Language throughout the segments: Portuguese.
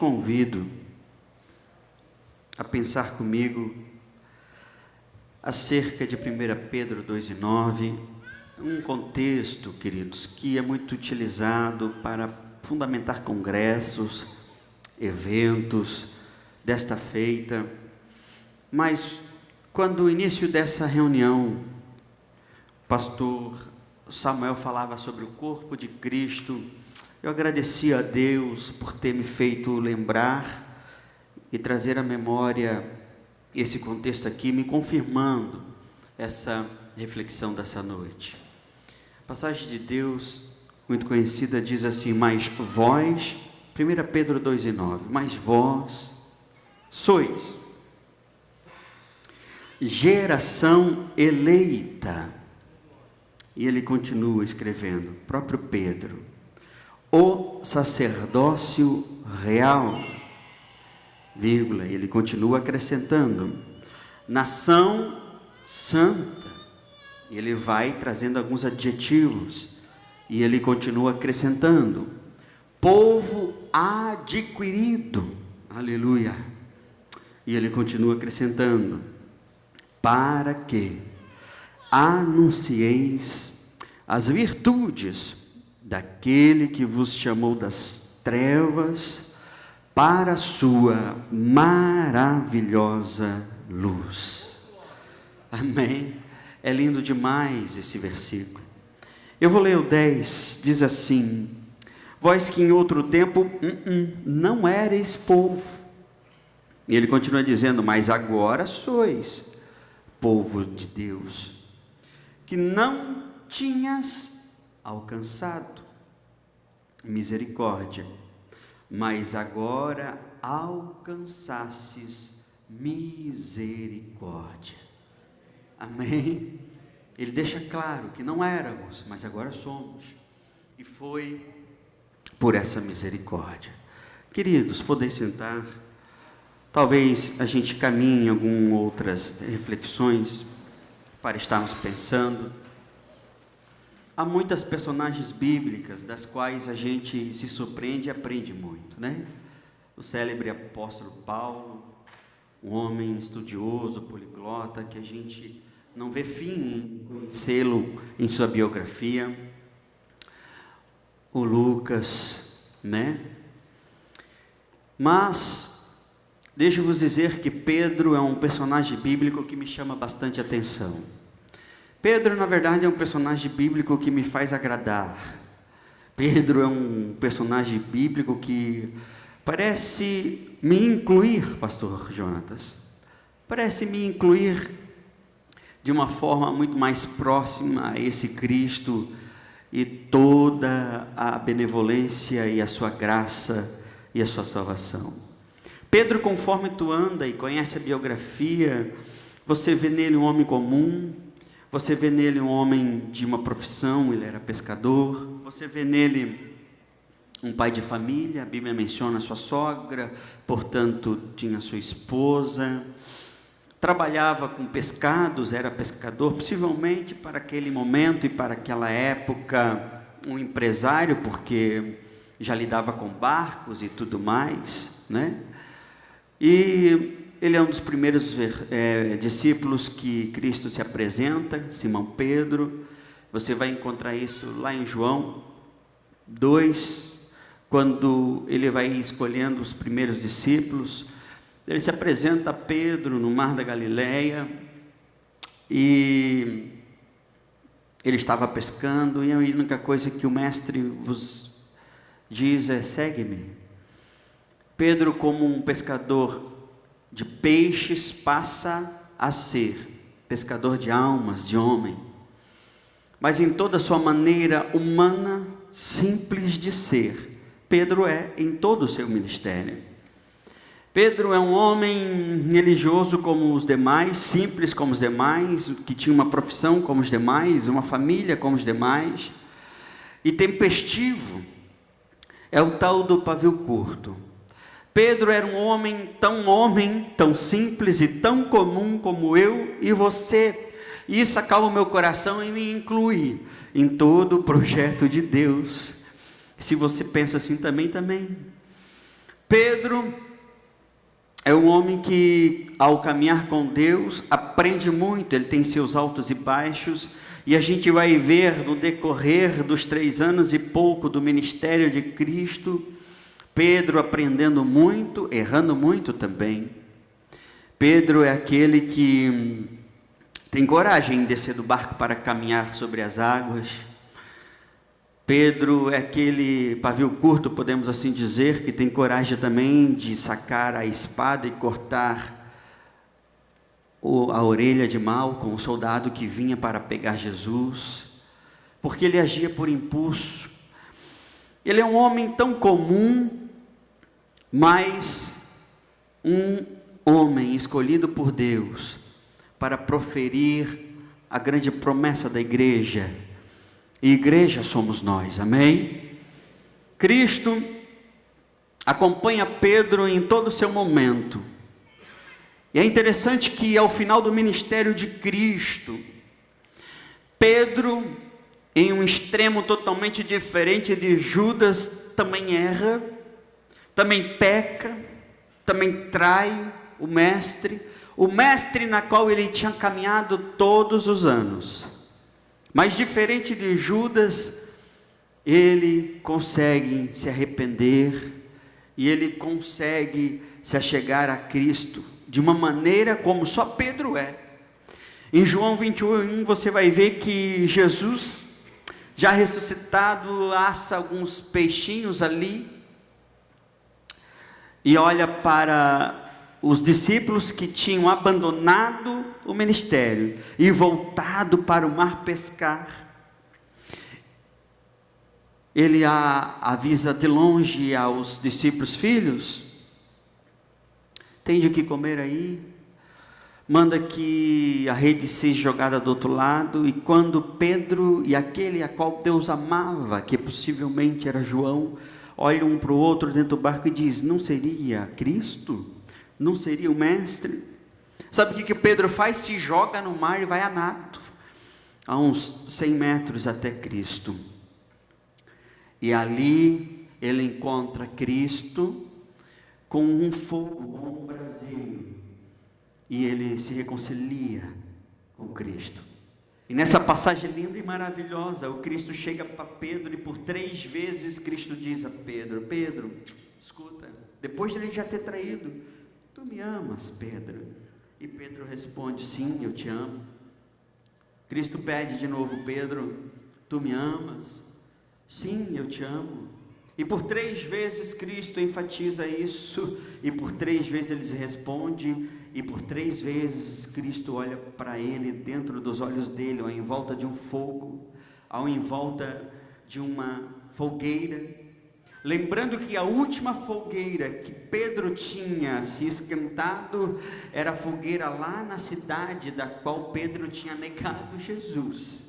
convido a pensar comigo acerca de 1 Pedro 2:9, um contexto, queridos, que é muito utilizado para fundamentar congressos, eventos desta feita. Mas quando o início dessa reunião, o pastor Samuel falava sobre o corpo de Cristo, eu agradeci a Deus por ter me feito lembrar e trazer à memória esse contexto aqui, me confirmando essa reflexão dessa noite. A passagem de Deus, muito conhecida, diz assim: mas vós, 1 Pedro 2:9, mas vós sois geração eleita. E ele continua escrevendo, próprio Pedro, o sacerdócio real, vírgula, ele continua acrescentando, nação santa, e ele vai trazendo alguns adjetivos, e ele continua acrescentando, povo adquirido, aleluia, e ele continua acrescentando, para que anuncieis as virtudes daquele que vos chamou das trevas para a sua maravilhosa luz. Amém? É lindo demais esse versículo. Eu vou ler o 10, diz assim: vós que em outro tempo não erais povo. E ele continua dizendo, mas agora sois povo de Deus, que não tinhas alcançado misericórdia, mas agora alcançastes misericórdia. Amém? Ele deixa claro que não éramos, mas agora somos, e foi por essa misericórdia. Queridos, podeis sentar. Talvez a gente caminhe em algumas outras reflexões para estarmos pensando. Há muitas personagens bíblicas das quais a gente se surpreende e aprende muito, né? O célebre apóstolo Paulo, um homem estudioso, poliglota, que a gente não vê fim em conhecê-lo em sua biografia. O Lucas, né? Mas deixo-vos dizer que Pedro é um personagem bíblico que me chama bastante atenção. Pedro, na verdade, é um personagem bíblico que me faz agradar. Pedro é um personagem bíblico que parece me incluir, pastor Jonatas. Parece me incluir de uma forma muito mais próxima a esse Cristo e toda a benevolência e a sua graça e a sua salvação. Pedro, conforme tu anda e conhece a biografia, você vê nele um homem comum, você vê nele um homem de uma profissão, ele era pescador, você vê nele um pai de família, a Bíblia menciona a sua sogra, portanto tinha sua esposa, trabalhava com pescados, era pescador, possivelmente para aquele momento e para aquela época, um empresário, porque já lidava com barcos e tudo mais, né? E ele é um dos primeiros discípulos que Cristo se apresenta, Simão Pedro. Você vai encontrar isso lá em João 2, quando ele vai escolhendo os primeiros discípulos. Ele se apresenta a Pedro no mar da Galileia, e ele estava pescando, e a única coisa que o mestre vos diz é: segue-me. Pedro, como um pescador de peixes, passa a ser pescador de almas, de homem, mas em toda a sua maneira humana, simples de ser, Pedro é em todo o seu ministério. Pedro é um homem religioso como os demais, simples como os demais, que tinha uma profissão como os demais, uma família como os demais, e tempestivo, é o tal do pavio curto. Pedro era um homem, tão simples e tão comum como eu e você. E isso acalma o meu coração e me inclui em todo o projeto de Deus. Se você pensa assim também. Pedro é um homem que, ao caminhar com Deus, aprende muito. Ele tem seus altos e baixos, e a gente vai ver no decorrer dos 3 anos e pouco do ministério de Cristo, Pedro aprendendo muito, errando muito também. Pedro é aquele que tem coragem em descer do barco para caminhar sobre as águas. Pedro é aquele pavio curto, podemos assim dizer, que tem coragem também de sacar a espada e cortar a orelha de Malco, um soldado que vinha para pegar Jesus, porque ele agia por impulso. Ele é um homem tão comum, mas um homem escolhido por Deus para proferir a grande promessa da igreja. E igreja somos nós, amém? Cristo acompanha Pedro em todo o seu momento. E é interessante que ao final do ministério de Cristo, Pedro, em um extremo totalmente diferente de Judas, também erra, também peca, também trai o mestre na qual ele tinha caminhado todos os anos. Mas diferente de Judas, ele consegue se arrepender e ele consegue se achegar a Cristo de uma maneira como só Pedro é. Em João 21, você vai ver que Jesus, já ressuscitado, assa alguns peixinhos ali e olha para os discípulos que tinham abandonado o ministério e voltado para o mar pescar. Ele avisa de longe aos discípulos: filhos, tem o que comer aí? Manda que a rede seja jogada do outro lado. E quando Pedro e aquele a qual Deus amava, que possivelmente era João, olham um para o outro dentro do barco e diz: não seria Cristo? Não seria o mestre? Sabe o que Pedro faz? Se joga no mar e vai a nado, a uns 100 metros até Cristo. E ali ele encontra Cristo com um fogo, com um braseiro, e ele se reconcilia com Cristo. E nessa passagem linda e maravilhosa, o Cristo chega para Pedro e por 3 vezes Cristo diz a Pedro: Pedro, escuta, depois de ele já ter traído, tu me amas, Pedro? E Pedro responde: sim, eu te amo. Cristo pede de novo: Pedro, tu me amas? Sim, eu te amo. E por 3 vezes Cristo enfatiza isso, e por 3 vezes ele responde, e por 3 vezes Cristo olha para ele, dentro dos olhos dele, ao em volta de um fogo, ao em volta de uma fogueira. Lembrando que a última fogueira que Pedro tinha se esquentado era a fogueira lá na cidade da qual Pedro tinha negado Jesus.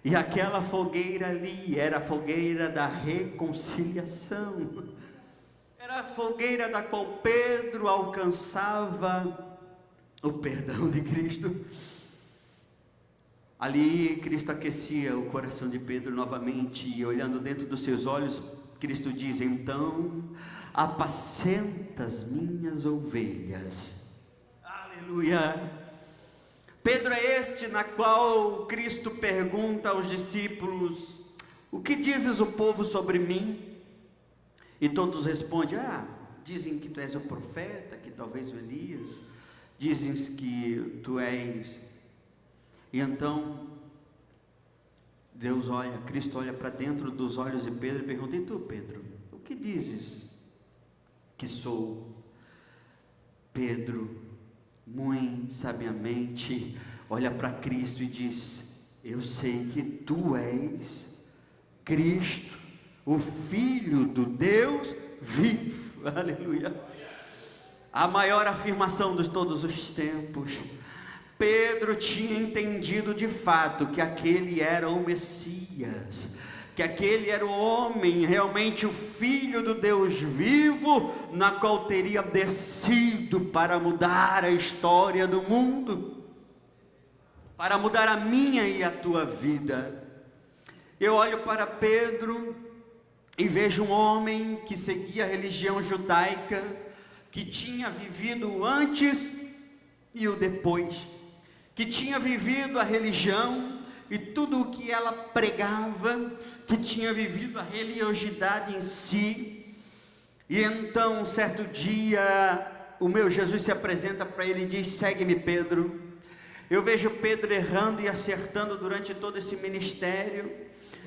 E aquela fogueira ali era a fogueira da reconciliação. Era a fogueira da qual Pedro alcançava o perdão de Cristo. Ali Cristo aquecia o coração de Pedro novamente, e olhando dentro dos seus olhos, Cristo diz: então, apacenta as minhas ovelhas. Aleluia! Pedro é este na qual Cristo pergunta aos discípulos: o que dizes o povo sobre mim? E todos respondem: dizem que tu és o profeta, que talvez o Elias, dizem que tu és. E então Cristo olha para dentro dos olhos de Pedro e pergunta: e tu, Pedro, o que dizes que sou? Pedro, muito sabiamente, olha para Cristo e diz: eu sei que tu és Cristo, o Filho do Deus vivo. Aleluia! A maior afirmação de todos os tempos. Pedro tinha entendido de fato que aquele era o Messias, que aquele era o homem, realmente o Filho do Deus vivo, na qual teria descido para mudar a história do mundo, para mudar a minha e a tua vida. Eu olho para Pedro e vejo um homem que seguia a religião judaica, que tinha vivido o antes e o depois, que tinha vivido a religião e tudo o que ela pregava, que tinha vivido a religiosidade em si. E então, certo dia, o meu Jesus se apresenta para ele e diz: segue-me, Pedro. Eu vejo Pedro errando e acertando durante todo esse ministério.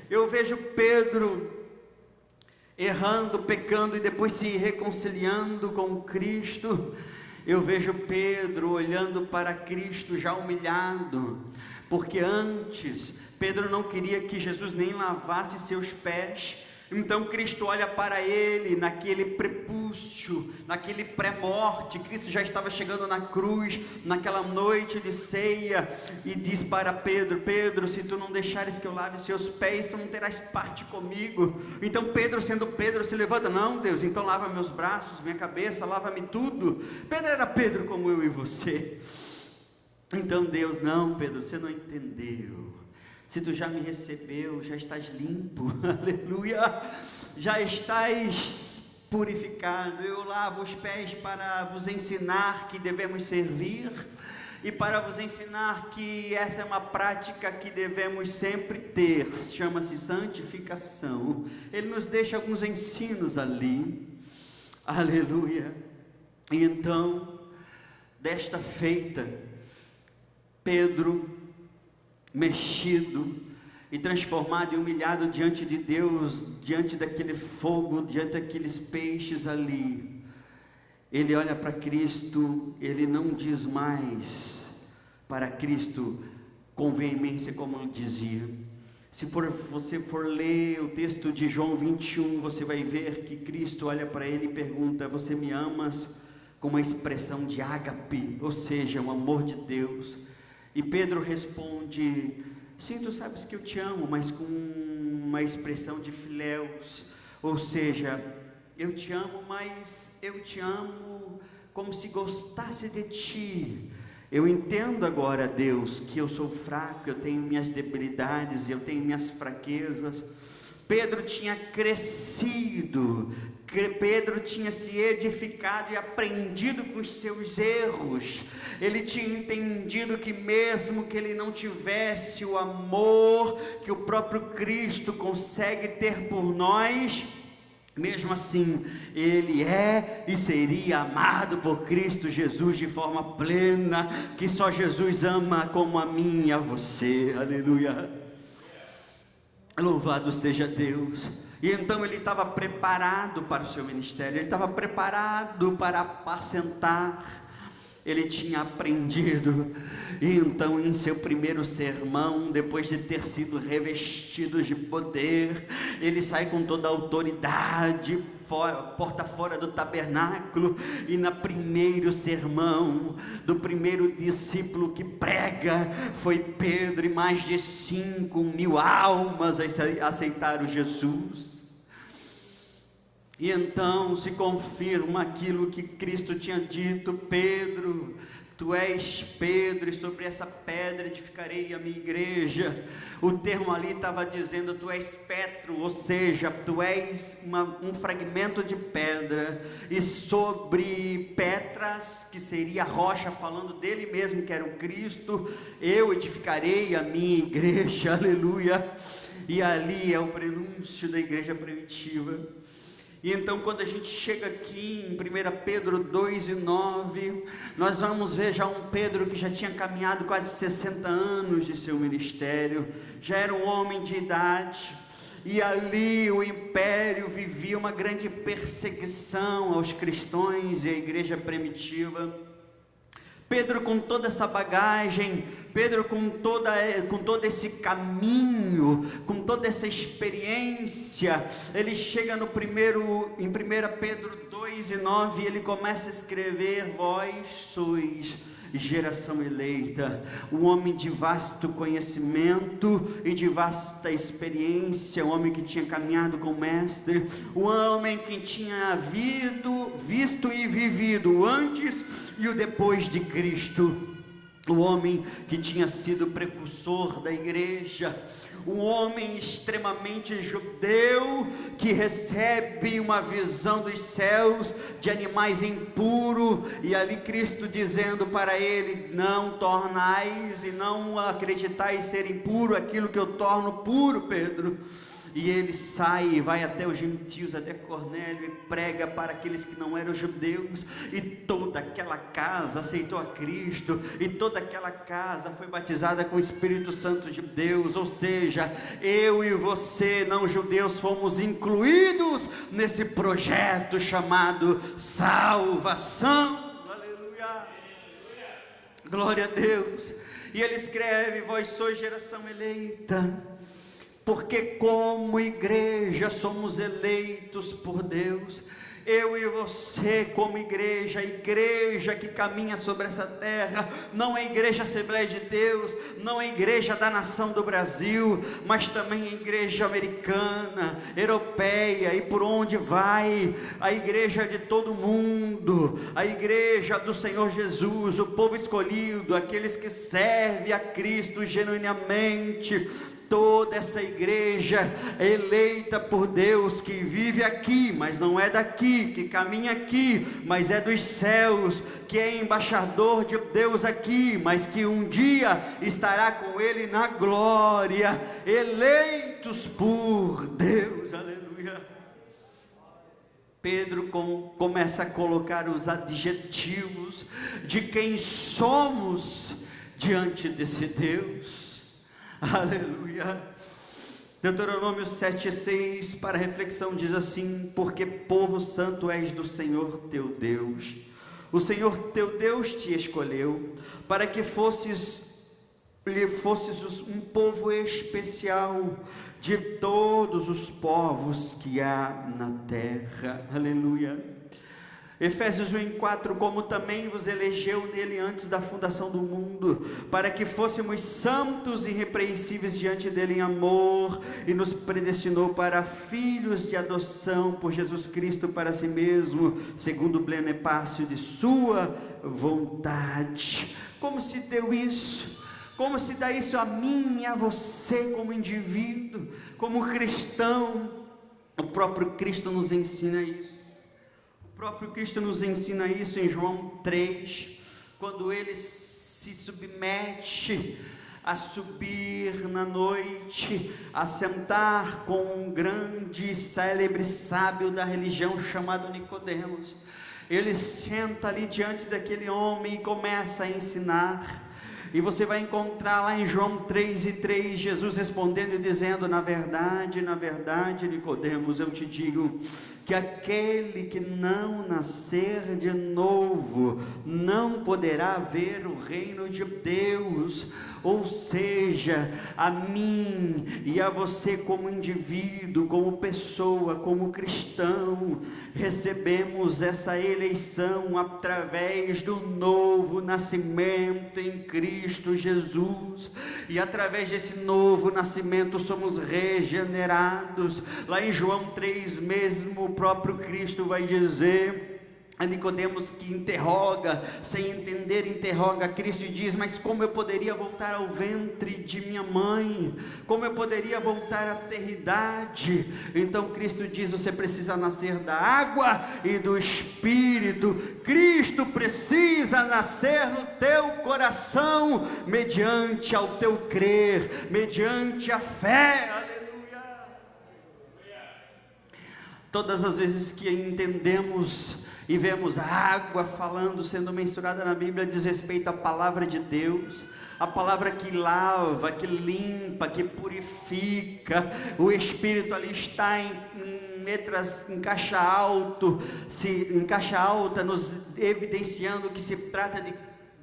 Eu vejo Pedro errando, pecando e depois se reconciliando com Cristo. Eu vejo Pedro olhando para Cristo já humilhado, porque antes Pedro não queria que Jesus nem lavasse seus pés. Então Cristo olha para ele naquele prepúcio, naquele pré-morte. Cristo já estava chegando na cruz, naquela noite de ceia, e diz para Pedro: Pedro, se tu não deixares que eu lave seus pés, tu não terás parte comigo. Então Pedro, sendo Pedro, se levanta: não, Deus, então lava meus braços, minha cabeça, lava-me tudo. Pedro era Pedro como eu e você. Então Deus: não, Pedro, você não entendeu. Se tu já me recebeu, já estás limpo, aleluia, já estás purificado. Eu lavo os pés para vos ensinar que devemos servir, e para vos ensinar que essa é uma prática que devemos sempre ter, chama-se santificação. Ele nos deixa alguns ensinos ali, aleluia. E então, desta feita, Pedro, mexido e transformado e humilhado diante de Deus, diante daquele fogo, diante daqueles peixes ali, ele olha para Cristo. Ele não diz mais para Cristo com veemência como dizia. Se você for ler o texto de João 21, você vai ver que Cristo olha para ele e pergunta: você me amas? Com uma expressão de ágape, ou seja, um amor de Deus. E Pedro responde: sim, tu sabes que eu te amo, mas com uma expressão de filéus, ou seja, eu te amo, mas eu te amo como se gostasse de ti. Eu entendo agora, Deus, que eu sou fraco, eu tenho minhas debilidades, eu tenho minhas fraquezas. Pedro tinha crescido, Pedro tinha se edificado e aprendido com os seus erros. Ele tinha entendido que mesmo que ele não tivesse o amor que o próprio Cristo consegue ter por nós, mesmo assim, ele é e seria amado por Cristo Jesus de forma plena, que só Jesus ama como a mim e a você, aleluia. Louvado seja Deus. E então ele estava preparado para o seu ministério, ele estava preparado para apacentar. Ele tinha aprendido, e então em seu primeiro sermão, depois de ter sido revestido de poder, ele sai com toda a autoridade, porta fora do tabernáculo, e no primeiro sermão, do primeiro discípulo que prega, foi Pedro, e mais de 5.000 almas aceitaram Jesus. E então se confirma aquilo que Cristo tinha dito: Pedro, tu és Pedro, e sobre essa pedra edificarei a minha igreja. O termo ali estava dizendo: tu és Petro, ou seja, tu és um fragmento de pedra, e sobre Petras, que seria a rocha, falando dele mesmo, que era o Cristo, eu edificarei a minha igreja, aleluia. E ali é o prenúncio da igreja primitiva. E então quando a gente chega aqui em 1 Pedro 2:9, nós vamos ver já um Pedro que já tinha caminhado quase 60 anos de seu ministério, já era um homem de idade, e ali o império vivia uma grande perseguição aos cristãos e à igreja primitiva. Pedro, com toda essa bagagem, Pedro com todo esse caminho, com toda essa experiência, ele chega em 1 Pedro 2:9, ele começa a escrever: vós sois geração eleita, um homem de vasto conhecimento e de vasta experiência, um homem que tinha caminhado com o mestre, um homem que tinha visto e vivido o antes e o depois de Cristo. o homem que tinha sido precursor da igreja, um homem extremamente judeu, que recebe uma visão dos céus de animais impuros, e ali Cristo dizendo para ele: não tornais e não acreditais ser impuro aquilo que eu torno puro, Pedro. E ele sai e vai até os gentios, até Cornélio, e prega para aqueles que não eram judeus, e toda aquela casa aceitou a Cristo, e toda aquela casa foi batizada com o Espírito Santo de Deus. Ou seja, eu e você, não judeus, fomos incluídos nesse projeto chamado salvação. Aleluia, glória a Deus. E ele escreve: vós sois geração eleita, porque como igreja somos eleitos por Deus. Eu e você como igreja, a igreja que caminha sobre essa terra, não é a igreja Assembleia de Deus, não é a igreja da nação do Brasil, mas também a igreja americana, europeia, e por onde vai, a igreja de todo mundo, a igreja do Senhor Jesus, o povo escolhido, aqueles que servem a Cristo genuinamente. Toda essa igreja eleita por Deus, que vive aqui, mas não é daqui, que caminha aqui, mas é dos céus, que é embaixador de Deus aqui, mas que um dia estará com Ele na glória, eleitos por Deus. Aleluia. Pedro começa a colocar os adjetivos de quem somos diante desse Deus. Aleluia. Deuteronômio 7,6, para reflexão, diz assim: porque povo santo és do Senhor teu Deus, o Senhor teu Deus te escolheu, para que fosses um povo especial de todos os povos que há na terra. Aleluia. Efésios 1:4, como também vos elegeu nele antes da fundação do mundo, para que fôssemos santos e irrepreensíveis diante dele em amor, e nos predestinou para filhos de adoção por Jesus Cristo para si mesmo, segundo o beneplácito de sua vontade. Como se deu isso? Como se dá isso a mim e a você como indivíduo, como cristão? O próprio Cristo nos ensina isso. O próprio Cristo nos ensina isso em João 3, quando ele se submete a subir na noite, a sentar com um grande e célebre sábio da religião chamado Nicodemos. Ele senta ali diante daquele homem e começa a ensinar. E você vai encontrar lá em João 3:3, Jesus respondendo e dizendo: na verdade, Nicodemos, eu te digo, que aquele que não nascer de novo, não poderá ver o reino de Deus. Ou seja, a mim e a você como indivíduo, como pessoa, como cristão, recebemos essa eleição através do novo nascimento em Cristo Jesus, e através desse novo nascimento somos regenerados. Lá em João 3 mesmo, o próprio Cristo vai dizer a Nicodemos, que interroga, sem entender, interroga Cristo e diz: mas como eu poderia voltar ao ventre de minha mãe? Como eu poderia voltar à eternidade? Então Cristo diz: você precisa nascer da água e do Espírito. Cristo precisa nascer no teu coração, mediante ao teu crer, mediante a fé. Aleluia. Todas as vezes que entendemos e vemos a água falando, sendo mensurada na Bíblia, diz respeito à palavra de Deus, a palavra que lava, que limpa, que purifica. O Espírito ali está em letras, em caixa alta, nos evidenciando que se trata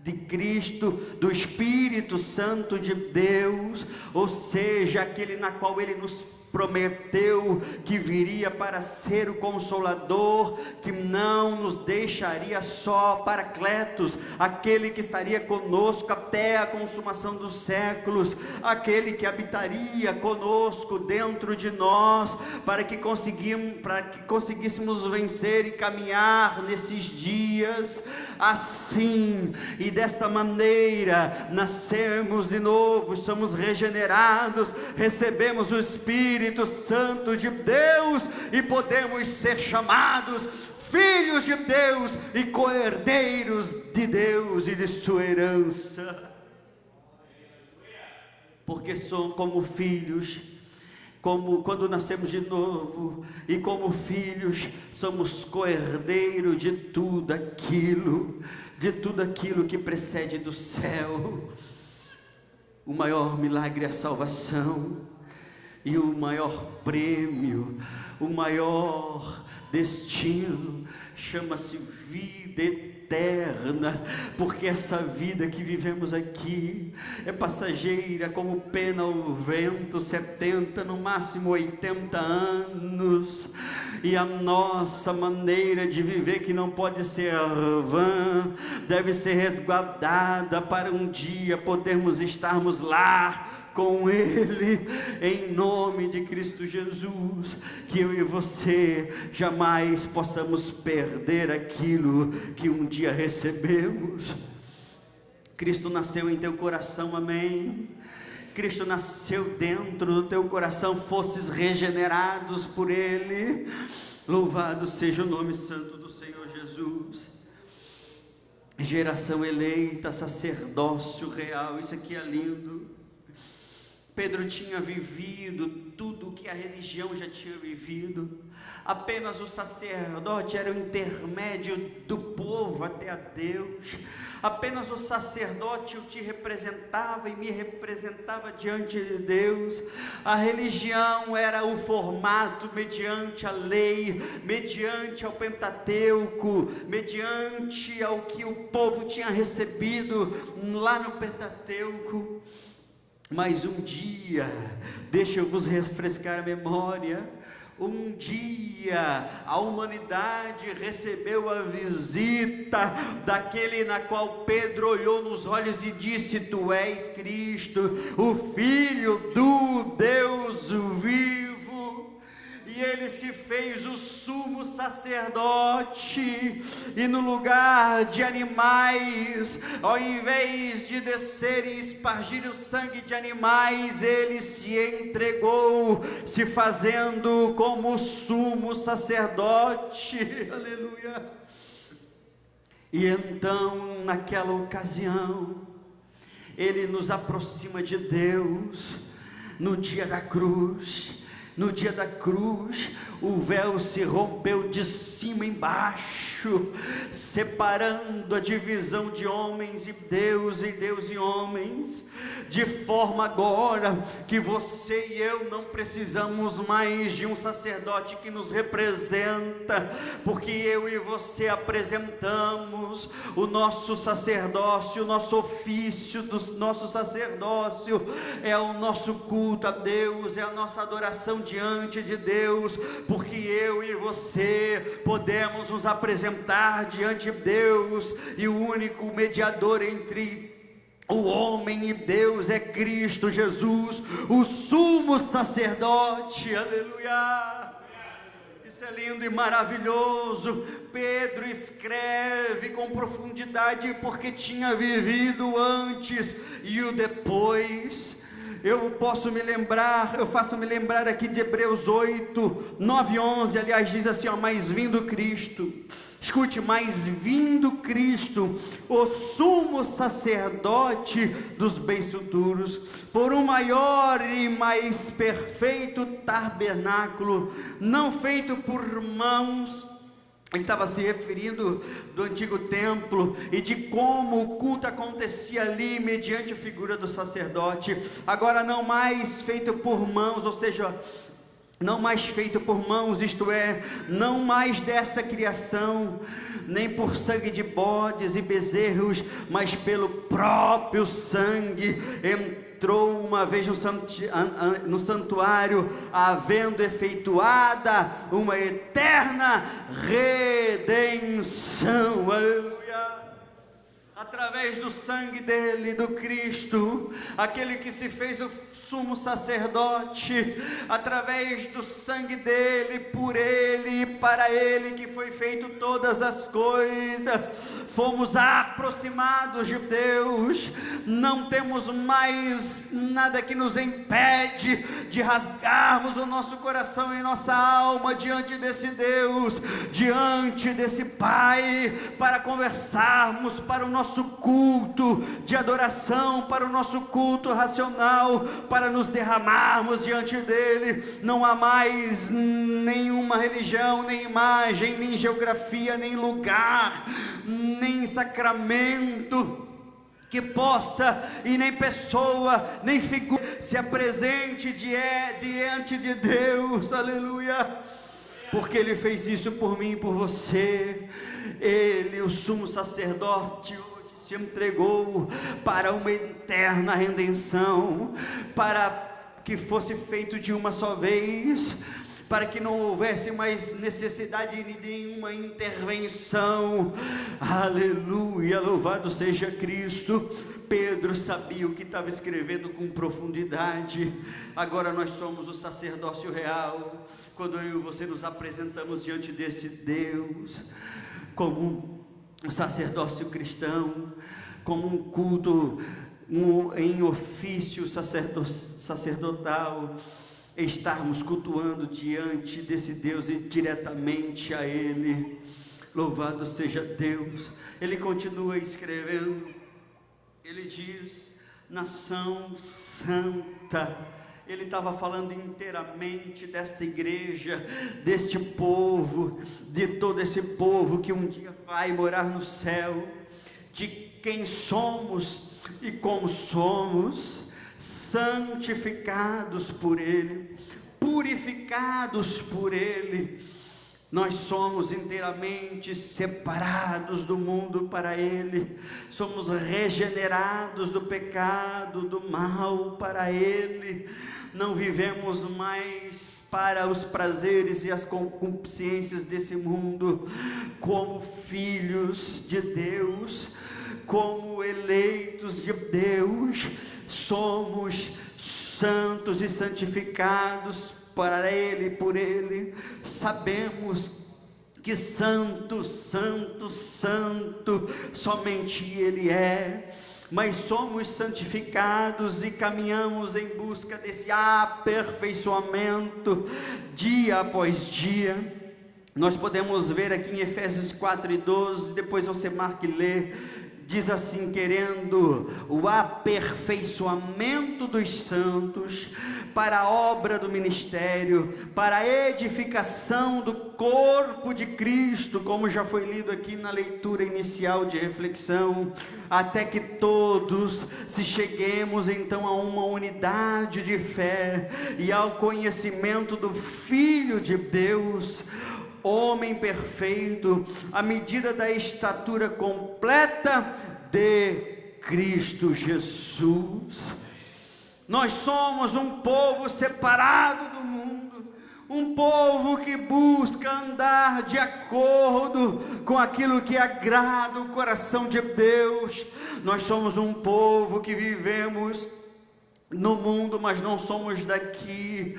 de Cristo, do Espírito Santo de Deus, ou seja, aquele na qual Ele nos prometeu que viria para ser o Consolador, que não nos deixaria só, Paracletos, aquele que estaria conosco até a consumação dos séculos, aquele que habitaria conosco dentro de nós, para que conseguíssemos vencer e caminhar nesses dias. Assim e dessa maneira nascemos de novo, somos regenerados, recebemos o Espírito Santo de Deus e podemos ser chamados filhos de Deus e co-herdeiros de Deus e de sua herança. Porque somos como filhos, como quando nascemos de novo, e como filhos somos co-herdeiros de tudo aquilo que precede do céu. O maior milagre é a salvação, e o maior prêmio, o maior destino chama-se vida eterna, porque essa vida que vivemos aqui é passageira, como pena o vento, 70, no máximo 80 anos, e a nossa maneira de viver, que não pode ser vã, deve ser resguardada para um dia podermos estarmos lá com Ele, em nome de Cristo Jesus. Que eu e você jamais possamos perder aquilo que um dia recebemos. Cristo nasceu em teu coração, amém? Cristo nasceu dentro do teu coração, fosses regenerados por Ele. Louvado seja o nome santo do Senhor Jesus. Geração eleita, sacerdócio real, isso aqui é lindo. Pedro tinha vivido tudo o que a religião já tinha vivido. Apenas o sacerdote era o intermédio do povo até a Deus. Apenas o sacerdote te representava e me representava diante de Deus. A religião era o formato mediante a lei, mediante ao Pentateuco, mediante ao que o povo tinha recebido lá no Pentateuco. Mas um dia, deixa eu vos refrescar a memória, um dia a humanidade recebeu a visita daquele na qual Pedro olhou nos olhos e disse: Tu és Cristo, o Filho do Deus vivo. E ele se fez o sumo sacerdote, e no lugar de animais, ao invés de descer e espargir o sangue de animais, ele se entregou, se fazendo como sumo sacerdote, aleluia. E então, naquela ocasião, ele nos aproxima de Deus, no dia da cruz. No dia da cruz, o véu se rompeu de cima embaixo, separando a divisão de homens e Deus e homens, de forma agora que você e eu não precisamos mais de um sacerdote que nos representa, porque eu e você apresentamos o nosso sacerdócio, o nosso ofício do nosso sacerdócio, é o nosso culto a Deus, é a nossa adoração diante de Deus, porque eu e você podemos nos apresentar diante de Deus, e o único mediador entre o homem e Deus é Cristo Jesus, o sumo sacerdote, aleluia. Isso é lindo e maravilhoso. Pedro escreve com profundidade, porque tinha vivido antes e o depois. Eu faço me lembrar aqui de Hebreus 8, 9 e 11, aliás, diz assim, mas vindo Cristo, escute, mas vindo Cristo, o sumo sacerdote dos bens futuros, por um maior e mais perfeito tabernáculo, não feito por mãos. Ele estava se referindo do antigo templo e de como o culto acontecia ali mediante a figura do sacerdote, agora não mais feito por mãos, ou seja, não mais feito por mãos, isto é, não mais desta criação, nem por sangue de bodes e bezerros, mas pelo próprio sangue, entrou uma vez no santuário, havendo efetuada uma eterna redenção. Aleluia! Através do sangue dele, do Cristo, aquele que se fez o sumo sacerdote, através do sangue dele, por ele e para ele que foi feito todas as coisas, fomos aproximados de Deus. Não temos mais nada que nos impede de rasgarmos o nosso coração e nossa alma diante desse Deus, diante desse Pai, para conversarmos, para o nosso culto de adoração, para o nosso culto racional, para nos derramarmos diante dele. Não há mais nenhuma religião, nem imagem, nem geografia, nem lugar, nem sacramento que possa, e nem pessoa, nem figura se apresente diante de Deus. Aleluia! Porque ele fez isso por mim e por você. Ele, o sumo sacerdote, se entregou para uma eterna redenção, para que fosse feito de uma só vez, para que não houvesse mais necessidade de nenhuma intervenção. Aleluia, louvado seja Cristo. Pedro sabia o que estava escrevendo com profundidade. Agora nós somos o sacerdócio real, quando eu e você nos apresentamos diante desse Deus, como um sacerdócio cristão, como um culto em ofício sacerdotal, estarmos cultuando diante desse Deus e diretamente a Ele. Louvado seja Deus. Ele continua escrevendo, ele diz: nação santa. Ele estava falando inteiramente desta igreja, deste povo, de todo esse povo que um dia vai morar no céu, de quem somos e como somos, santificados por Ele, purificados por Ele. Nós somos inteiramente separados do mundo para Ele, somos regenerados do pecado, do mal para Ele. Não vivemos mais para os prazeres e as concupiscências desse mundo. Como filhos de Deus, como eleitos de Deus, somos santos e santificados para Ele, por Ele. Sabemos que santo, santo, santo somente Ele é, mas somos santificados e caminhamos em busca desse aperfeiçoamento dia após dia. Nós podemos ver aqui em Efésios 4:12, depois você marca e lê, diz assim: querendo o aperfeiçoamento dos santos, para a obra do ministério, para a edificação do corpo de Cristo, como já foi lido aqui na leitura inicial de reflexão, até que todos se cheguemos então a uma unidade de fé e ao conhecimento do Filho de Deus, homem perfeito, à medida da estatura completa de Cristo Jesus. Nós somos um povo separado do mundo, um povo que busca andar de acordo com aquilo que agrada o coração de Deus. Nós somos um povo que vivemos no mundo, mas não somos daqui,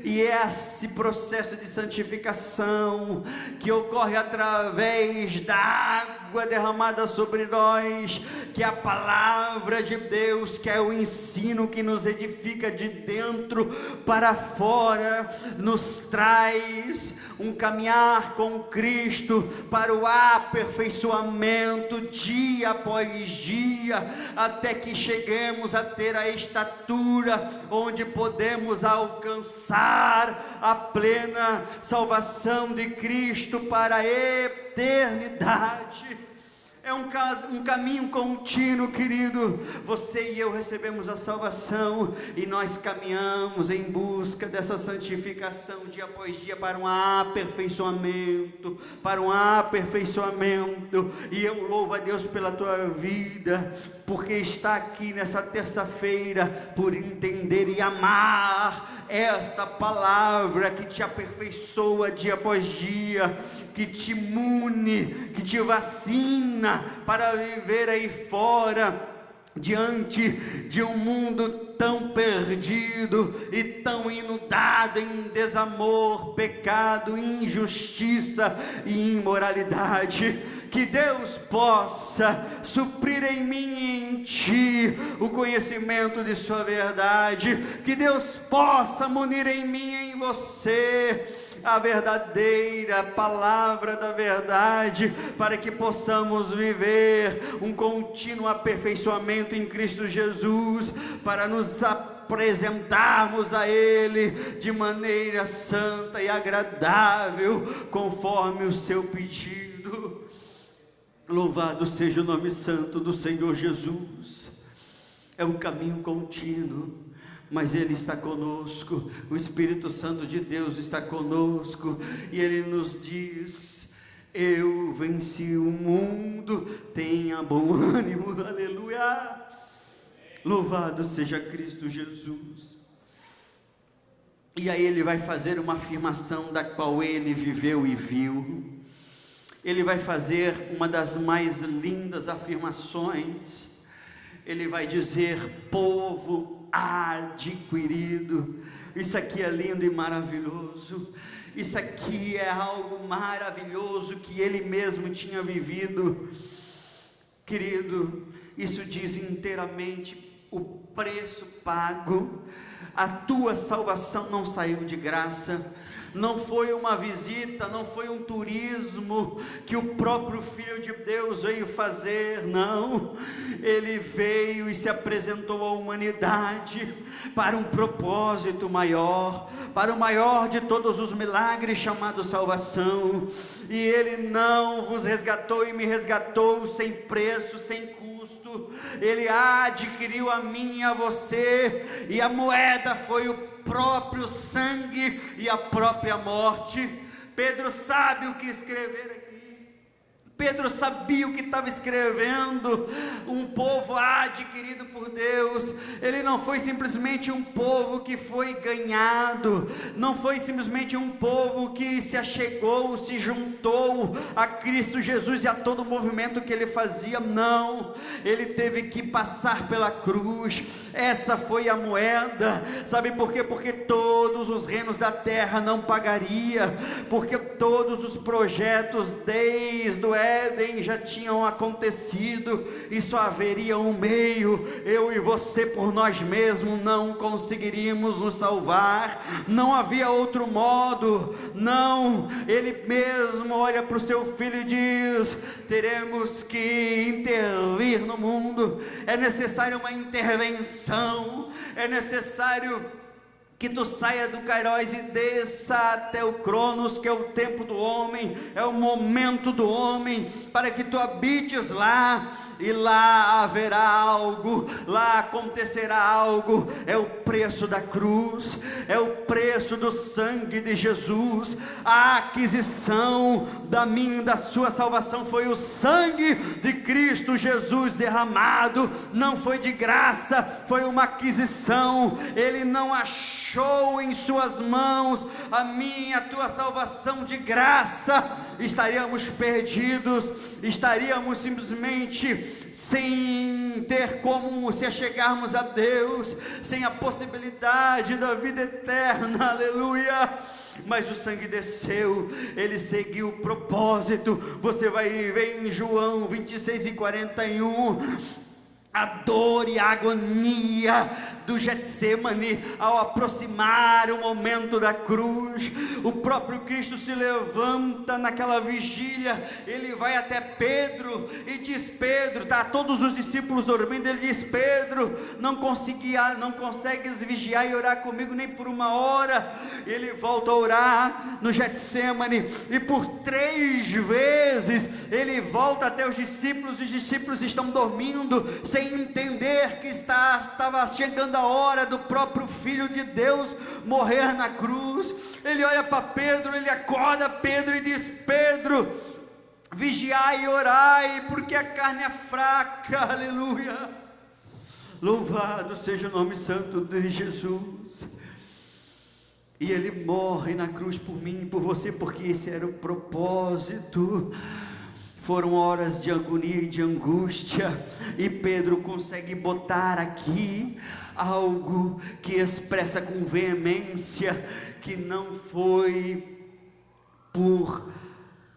e é esse processo de santificação que ocorre através da água derramada sobre nós, que é a palavra de Deus, que é o ensino que nos edifica de dentro para fora, nos traz um caminhar com Cristo para o aperfeiçoamento dia após dia, até que cheguemos a ter a estatura onde podemos alcançar a plena salvação de Cristo para a eternidade. É um caminho contínuo, querido. Você e eu recebemos a salvação e nós caminhamos em busca dessa santificação dia após dia para um aperfeiçoamento, E eu louvo a Deus pela tua vida, porque está aqui nessa terça-feira por entender e amar esta palavra que te aperfeiçoa dia após dia, que te mune, que te vacina para viver aí fora, diante de um mundo tão perdido e tão inundado em desamor, pecado, injustiça e imoralidade. Que Deus possa suprir em mim e em ti o conhecimento de sua verdade, que Deus possa munir em mim e em você a verdadeira palavra da verdade, para que possamos viver um contínuo aperfeiçoamento em Cristo Jesus, para nos apresentarmos a Ele de maneira santa e agradável, conforme o seu pedido. Louvado seja o nome santo do Senhor Jesus. É um caminho contínuo, mas Ele está conosco, o Espírito Santo de Deus está conosco, e Ele nos diz: eu venci o mundo, tenha bom ânimo, aleluia. Louvado seja Cristo Jesus. E aí Ele vai fazer uma afirmação da qual Ele viveu e viu. Ele vai fazer uma das mais lindas afirmações. Ele vai dizer: povo adquirido. Isso aqui é lindo e maravilhoso. Isso aqui é algo maravilhoso que Ele mesmo tinha vivido. Querido, isso diz inteiramente o preço pago. A tua salvação não saiu de graça. Não foi uma visita, não foi um turismo que o próprio Filho de Deus veio fazer, não. Ele veio e se apresentou à humanidade para um propósito maior, para o maior de todos os milagres chamado salvação. E Ele não vos resgatou e me resgatou sem preço, sem custo. Ele adquiriu a mim e a você, e a moeda foi o próprio sangue e a própria morte. Pedro sabe o que escrever aqui. Pedro sabia o que estava escrevendo. Um povo adquirido por Deus. Ele não foi simplesmente um povo que foi ganhado, não foi simplesmente um povo que se achegou, se juntou a Cristo Jesus e a todo o movimento que Ele fazia. Não, Ele teve que passar pela cruz. Essa foi a moeda. Sabe por quê? Porque todos os reinos da terra não pagaria, porque todos os projetos desde o Éden já tinham acontecido, e só haveria um meio. Eu e você por nós mesmos não conseguiríamos nos salvar, não havia outro modo. Não, Ele mesmo olha para o seu Filho e diz: teremos que intervir no mundo. É necessário uma intervenção, é necessário que tu saia do Kairos e desça até o Cronos, que é o tempo do homem, é o momento do homem, para que tu habites lá, e lá haverá algo, lá acontecerá algo. É o preço da cruz, é o preço do sangue de Jesus. A aquisição da minha e da sua salvação foi o sangue de Cristo Jesus derramado. Não foi de graça, foi uma aquisição. Ele não achou em suas mãos a minha, a tua salvação de graça. Estaríamos perdidos, estaríamos simplesmente sem ter como se achegarmos a Deus, sem a possibilidade da vida eterna, aleluia. Mas o sangue desceu, Ele seguiu o propósito. Você vai ver em João 26:41, a dor e a agonia do Getsemane, ao aproximar o momento da cruz, o próprio Cristo se levanta naquela vigília, ele vai até Pedro e diz: Pedro, está todos os discípulos dormindo, ele diz: Pedro, não consegues vigiar e orar comigo nem por uma hora? Ele volta a orar no Getsemane, e por 3 vezes ele volta até os discípulos estão dormindo, sem entender que estava chegando a hora do próprio Filho de Deus morrer na cruz. Ele olha para Pedro, ele acorda Pedro e diz: Pedro, vigiai e orai, porque a carne é fraca. Aleluia, louvado seja o nome santo de Jesus. E ele morre na cruz por mim e por você, porque esse era o propósito. Foram horas de agonia e de angústia, e Pedro consegue botar aqui algo que expressa com veemência que não foi por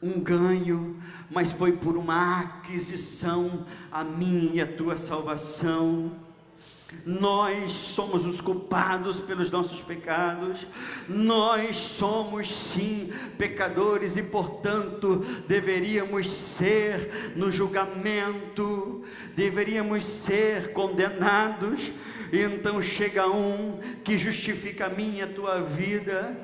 um ganho, mas foi por uma aquisição, a minha e a tua salvação. Nós somos os culpados pelos nossos pecados, nós somos sim pecadores, e portanto deveríamos ser no julgamento, deveríamos ser condenados. E então chega um que justifica a minha e a tua vida.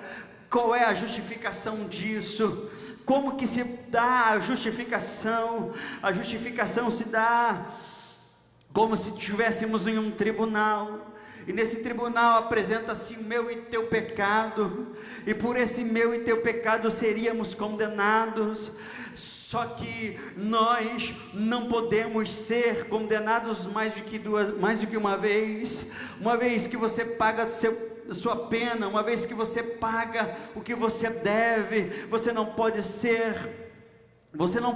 Qual é a justificação disso? Como que se dá a justificação? A justificação se dá como se estivéssemos em um tribunal, e nesse tribunal apresenta-se o meu e teu pecado, e por esse meu e teu pecado seríamos condenados. Só que nós não podemos ser condenados mais do que uma vez que você paga sua pena, uma vez que você paga o que você deve, você não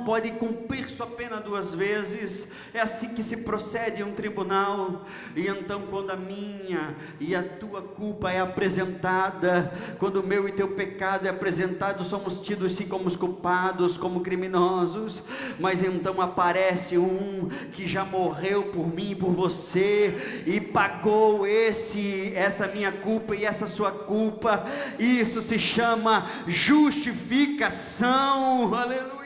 pode cumprir sua pena 2 vezes. É assim que se procede em um tribunal. E então, quando a minha e a tua culpa é apresentada, quando o meu e teu pecado é apresentado, somos tidos sim como os culpados, como criminosos. Mas então aparece um que já morreu por mim e por você, e pagou essa minha culpa e essa sua culpa. Isso se chama justificação. Aleluia.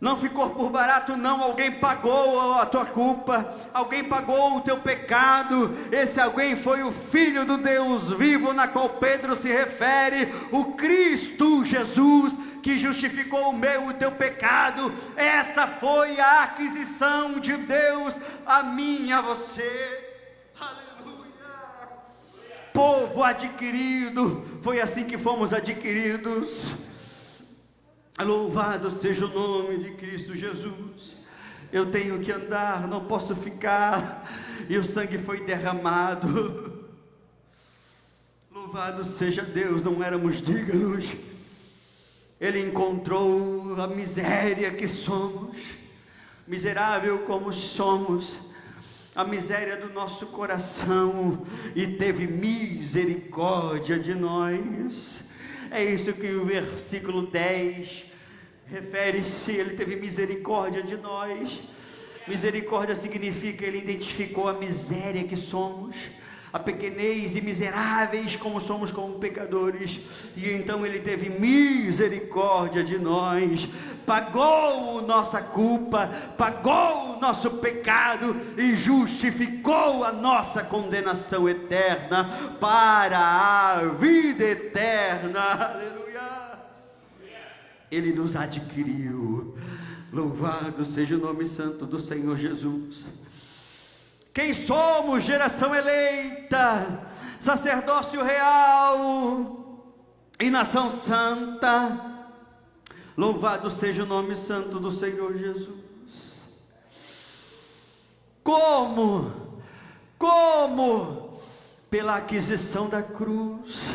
Não ficou por barato não, alguém pagou a tua culpa, alguém pagou o teu pecado. Esse alguém foi o Filho do Deus vivo, na qual Pedro se refere, o Cristo Jesus, que justificou o meu e o teu pecado. Essa foi a aquisição de Deus a mim e a você. Aleluia. Povo adquirido, foi assim que fomos adquiridos. Louvado seja o nome de Cristo Jesus. Eu tenho que andar, não posso ficar, e o sangue foi derramado. Louvado seja Deus, não éramos dignos. Ele encontrou a miséria que somos, miserável como somos, a miséria do nosso coração, e teve misericórdia de nós. É isso que o versículo 10 refere-se. Ele teve misericórdia de nós. Misericórdia significa, ele identificou a miséria que somos, a pequenez e miseráveis como somos como pecadores, e então ele teve misericórdia de nós, pagou nossa culpa, pagou o nosso pecado e justificou a nossa condenação eterna para a vida eterna. Aleluia. Ele nos adquiriu. Louvado seja o nome santo do Senhor Jesus. Quem somos? Geração eleita, sacerdócio real e nação santa. Louvado seja o nome santo do Senhor Jesus. Como? Pela aquisição da cruz,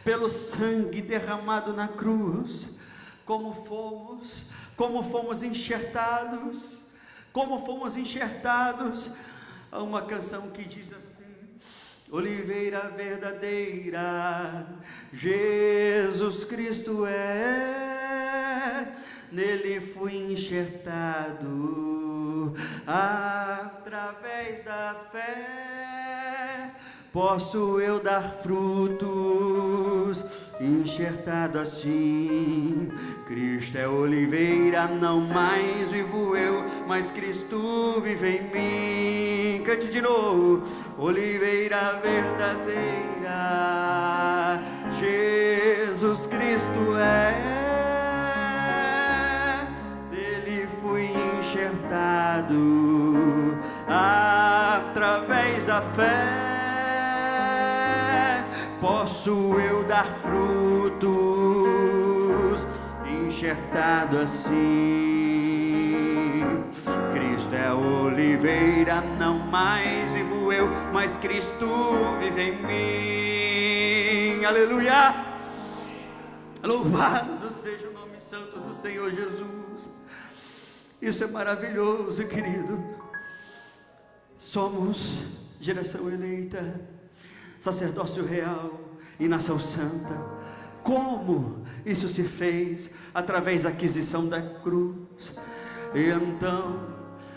pelo sangue derramado na cruz. Como fomos enxertados. Há uma canção que diz assim: oliveira verdadeira, Jesus Cristo é, nele fui enxertado, através da fé, posso eu dar frutos, enxertado assim. Cristo é oliveira, não mais vivo eu, mas Cristo vive em mim. Cante de novo. Oliveira verdadeira, Jesus Cristo é, dele fui enxertado através da fé, posso eu dar frutos, enxertado assim. Cristo é oliveira, não mais vivo eu, mas Cristo vive em mim. Aleluia! Louvado seja o nome santo do Senhor Jesus. Isso é maravilhoso, querido. Somos geração eleita, sacerdócio real e nação santa. Como isso se fez? Através da aquisição da cruz. E então,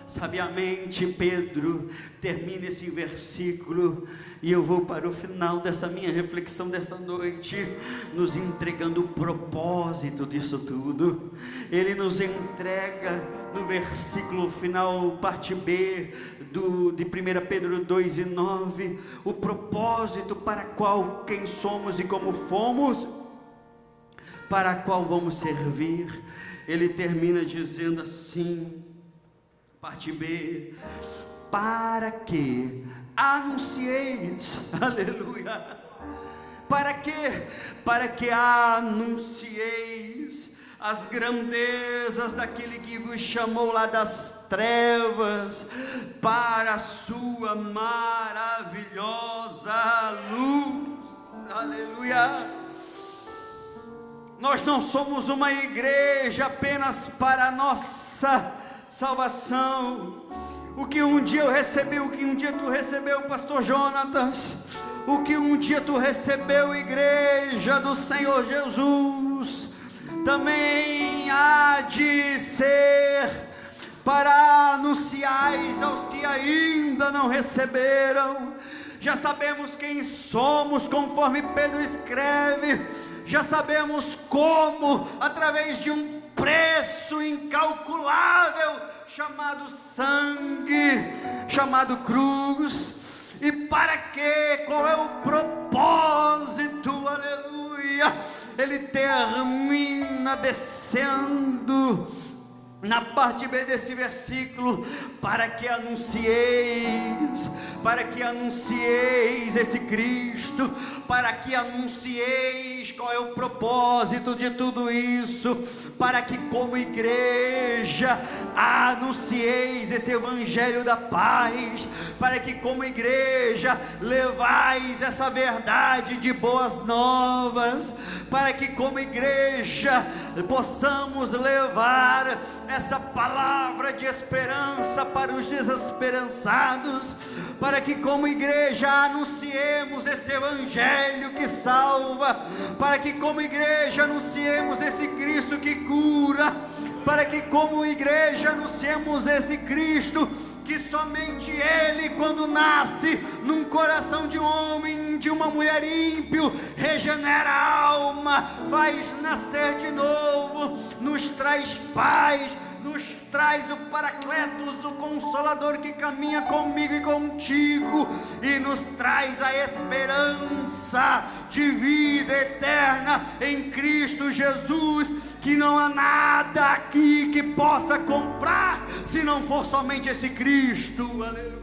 sabiamente, Pedro termina esse versículo, e eu vou para o final dessa minha reflexão dessa noite, nos entregando o propósito disso tudo. Ele nos entrega no versículo final, parte B de 1 Pedro 2:9, o propósito para qual, quem somos e como fomos, para qual vamos servir. Ele termina dizendo assim, parte B: para que anuncieis, aleluia, para quê? Para que anuncieis as grandezas daquele que vos chamou lá das trevas para a sua maravilhosa luz, aleluia. Nós não somos uma igreja apenas para a nossa salvação. O que um dia eu recebi, o que um dia tu recebeu, pastor Jonatas, o que um dia tu recebeu, igreja do Senhor Jesus, também há de ser para anunciais aos que ainda não receberam. Já sabemos quem somos, conforme Pedro escreve, já sabemos como, através de um preço incalculável, chamado sangue, chamado cruz. E para quê? Qual é o propósito? Aleluia! Ele termina descendo na parte B desse versículo: para que anuncieis esse Cristo, para que anuncieis qual é o propósito de tudo isso, para que como igreja anuncieis esse evangelho da paz, para que como igreja levais essa verdade de boas novas, para que como igreja possamos levar essa palavra de esperança para os desesperançados, para que como igreja anunciemos esse evangelho que salva, para que como igreja anunciemos esse Cristo que cura, para que como igreja anunciemos esse Cristo que somente Ele, quando nasce num coração de um homem, de uma mulher ímpio, regenera a alma, faz nascer de novo, nos traz paz, nos traz o Paracletos, o Consolador que caminha comigo e contigo, e nos traz a esperança de vida eterna em Cristo Jesus, que não há nada aqui que possa comprar, se não for somente esse Cristo, aleluia.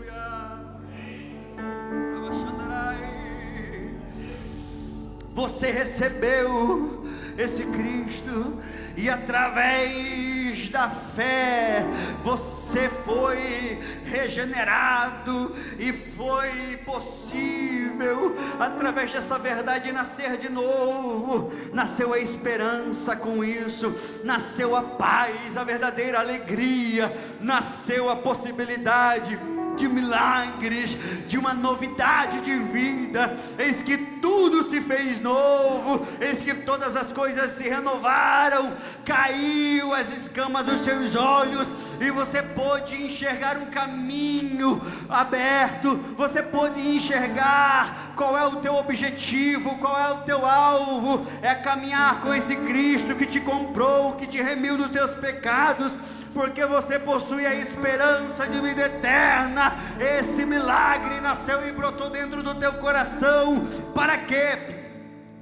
Você recebeu esse Cristo, e através da fé você foi regenerado, e foi possível através dessa verdade nascer de novo. Nasceu a esperança com isso, nasceu a paz, a verdadeira alegria, nasceu a possibilidade de milagres, de uma novidade de vida. Eis que tudo se fez novo, eis que todas as coisas se renovaram, caiu as escamas dos seus olhos, e você pôde enxergar um caminho aberto, você pôde enxergar qual é o teu objetivo, qual é o teu alvo, é caminhar com esse Cristo que te comprou, que te remiu dos teus pecados, porque você possui a esperança de vida eterna. Esse milagre nasceu e brotou dentro do teu coração. Para quê?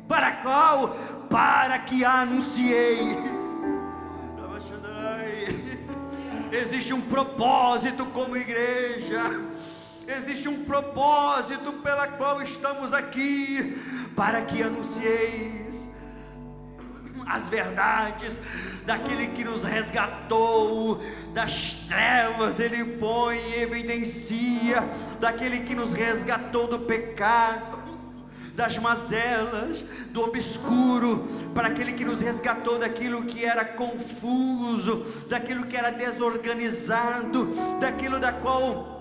Para qual? Para que anunciei. Existe um propósito como igreja, existe um propósito pela qual estamos aqui, para que anuncieis as verdades daquele que nos resgatou das trevas. Ele põe e evidencia daquele que nos resgatou do pecado, das mazelas, do obscuro, para aquele que nos resgatou daquilo que era confuso, daquilo que era desorganizado, daquilo da qual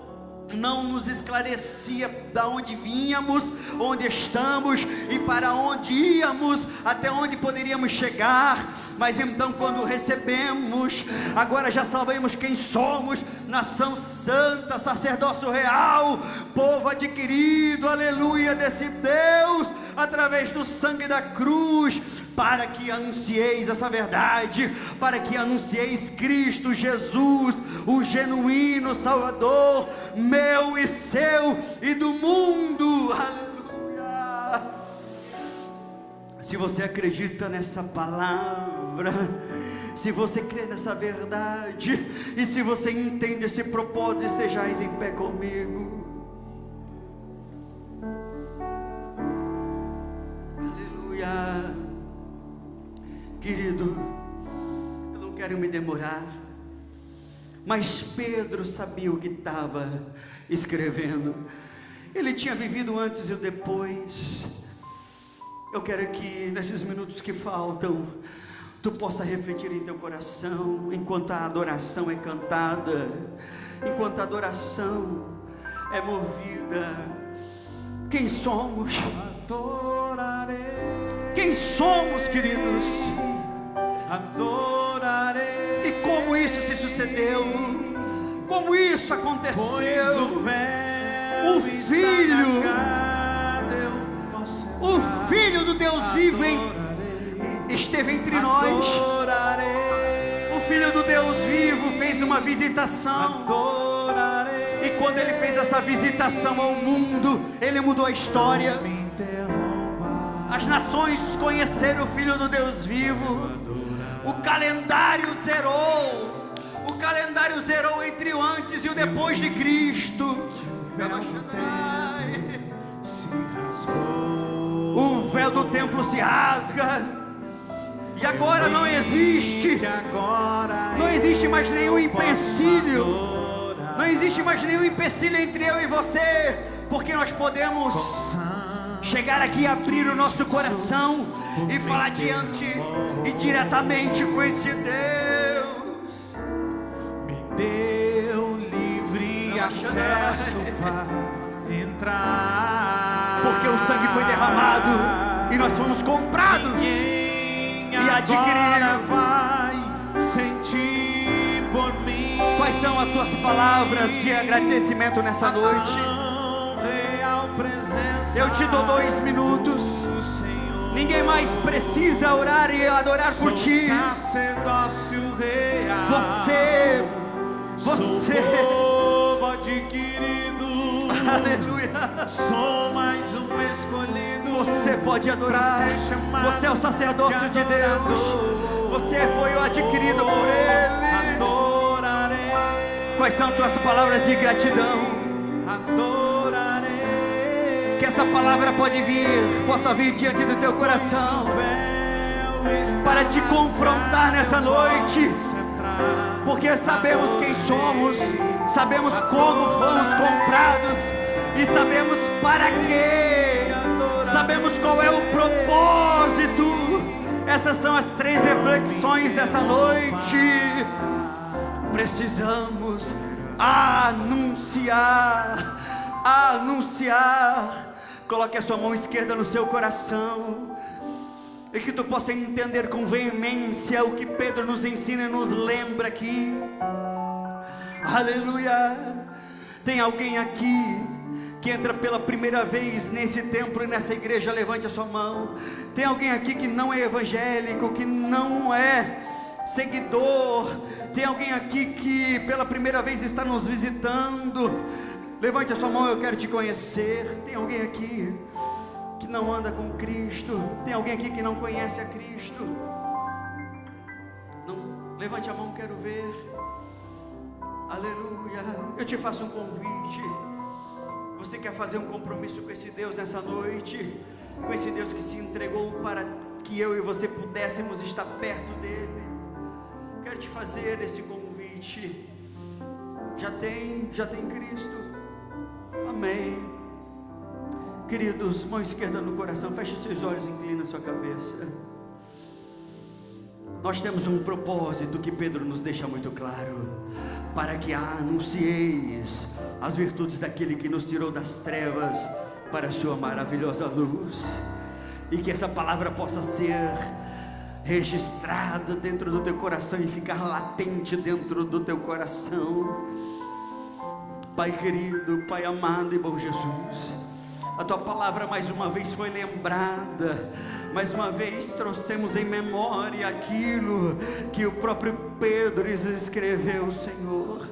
não nos esclarecia da onde vínhamos, onde estamos e para onde íamos, até onde poderíamos chegar. Mas então, quando recebemos, agora já sabemos quem somos: nação santa, sacerdócio real, povo adquirido, aleluia, desse Deus, através do sangue da cruz, para que anuncieis essa verdade, para que anuncieis Cristo Jesus, o genuíno Salvador, meu e seu e do mundo, aleluia. Se você acredita nessa palavra, se você crê nessa verdade, e se você entende esse propósito, sejais em pé comigo. Aleluia. Querido, eu não quero me demorar, mas Pedro sabia o que estava escrevendo. Ele tinha vivido antes e o depois. Eu quero que nesses minutos que faltam, tu possa refletir em teu coração, enquanto a adoração é cantada, enquanto a adoração é movida. Quem somos? Adorarei. Quem somos, queridos? Adorarei. E como isso se sucedeu? Como isso aconteceu? Pois o Filho do Deus vivo esteve entre nós. O Filho do Deus vivo fez uma visitação. E quando ele fez essa visitação ao mundo, ele mudou a história. As nações conheceram o Filho do Deus vivo. O calendário zerou. O calendário zerou entre o antes e o depois de Cristo. O véu do templo se rasga. E agora não existe mais nenhum empecilho. Não existe mais nenhum empecilho entre eu e você, porque nós podemos chegar aqui e abrir o nosso coração e falar diante e diretamente com esse Deus. Me deu livre acesso para entrar, porque o sangue foi derramado e nós fomos comprados e adquiridos. Vai sentir por mim. Quais são as tuas palavras de agradecimento nessa noite? Eu te dou 2 minutos. Ninguém mais precisa orar e adorar por ti. Você povo adquirido. Aleluia. Sou mais um escolhido. Você pode adorar. Você é o sacerdócio de Deus. Você foi o adquirido por Ele. Adorarei. Quais são tuas palavras de gratidão? Adorarei. Que essa palavra possa vir diante do teu coração, para te confrontar nessa noite, porque sabemos quem somos, sabemos como fomos comprados e sabemos para quê, sabemos qual é o propósito. Essas são as 3 reflexões dessa noite. Precisamos anunciar, anunciar. Coloque a sua mão esquerda no seu coração, e que tu possa entender com veemência o que Pedro nos ensina e nos lembra aqui. Aleluia. Tem alguém aqui que entra pela primeira vez nesse templo e nessa igreja? Levante a sua mão. Tem alguém aqui que não é evangélico, que não é seguidor? Tem alguém aqui que pela primeira vez está nos visitando? Levante a sua mão, eu quero te conhecer. Tem alguém aqui que não anda com Cristo? Tem alguém aqui que não conhece a Cristo? Não, levante a mão, quero ver. Aleluia. Eu te faço um convite. Você quer fazer um compromisso com esse Deus nessa noite? Com esse Deus que se entregou para que eu e você pudéssemos estar perto dele? Quero te fazer esse convite. Já tem Cristo? Amém. Queridos, mão esquerda no coração, feche os seus olhos, inclina a sua cabeça. Nós temos um propósito que Pedro nos deixa muito claro: para que anuncieis as virtudes daquele que nos tirou das trevas para a sua maravilhosa luz. E que essa palavra possa ser registrada dentro do teu coração e ficar latente dentro do teu coração. Pai querido, Pai amado e bom Jesus, a tua palavra mais uma vez foi lembrada, mais uma vez trouxemos em memória aquilo que o próprio Pedro escreveu, Senhor.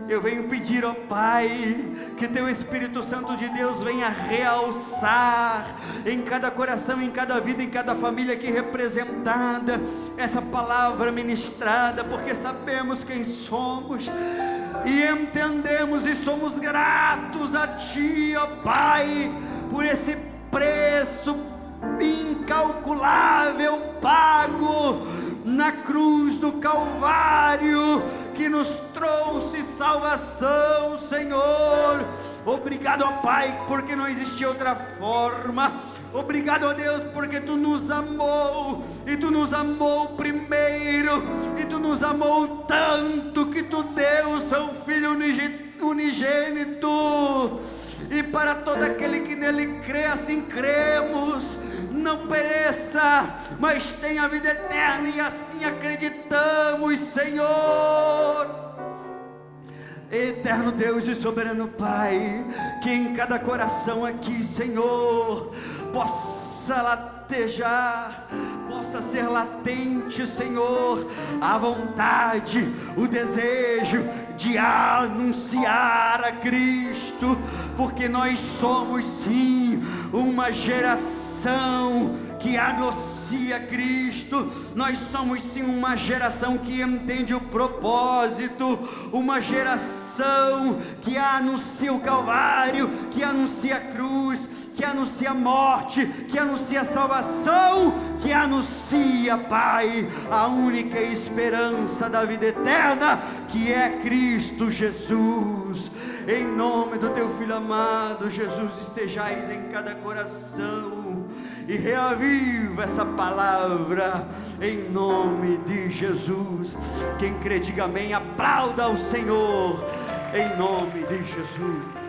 Eu venho pedir, ó Pai, que teu Espírito Santo de Deus venha realçar em cada coração, em cada vida, em cada família aqui representada, essa palavra ministrada, porque sabemos quem somos e entendemos e somos gratos a Ti, ó Pai, por esse preço incalculável pago na cruz do Calvário, que nos trouxe salvação, Senhor. Obrigado, ó Pai, porque não existia outra forma. Obrigado, ó Deus, porque Tu nos amou, e Tu nos amou primeiro, e Tu nos amou tanto que Tu deu o Seu Filho unigênito, e para todo aquele que nele crê, assim cremos, não pereça, mas tenha a vida eterna, e assim acreditamos, Senhor. Eterno Deus e soberano Pai, que em cada coração aqui, Senhor, possa latejar, possa ser latente, Senhor, a vontade, o desejo de anunciar a Cristo, porque nós somos sim uma geração que anuncia Cristo. Nós somos sim uma geração que entende o propósito, uma geração que anuncia o Calvário, que anuncia a cruz, que anuncia a morte, que anuncia a salvação, que anuncia, Pai, a única esperança da vida eterna, que é Cristo Jesus. Em nome do Teu Filho amado, Jesus, estejais em cada coração e reaviva essa palavra, em nome de Jesus. Quem crê, diga amém, aplauda ao Senhor, em nome de Jesus.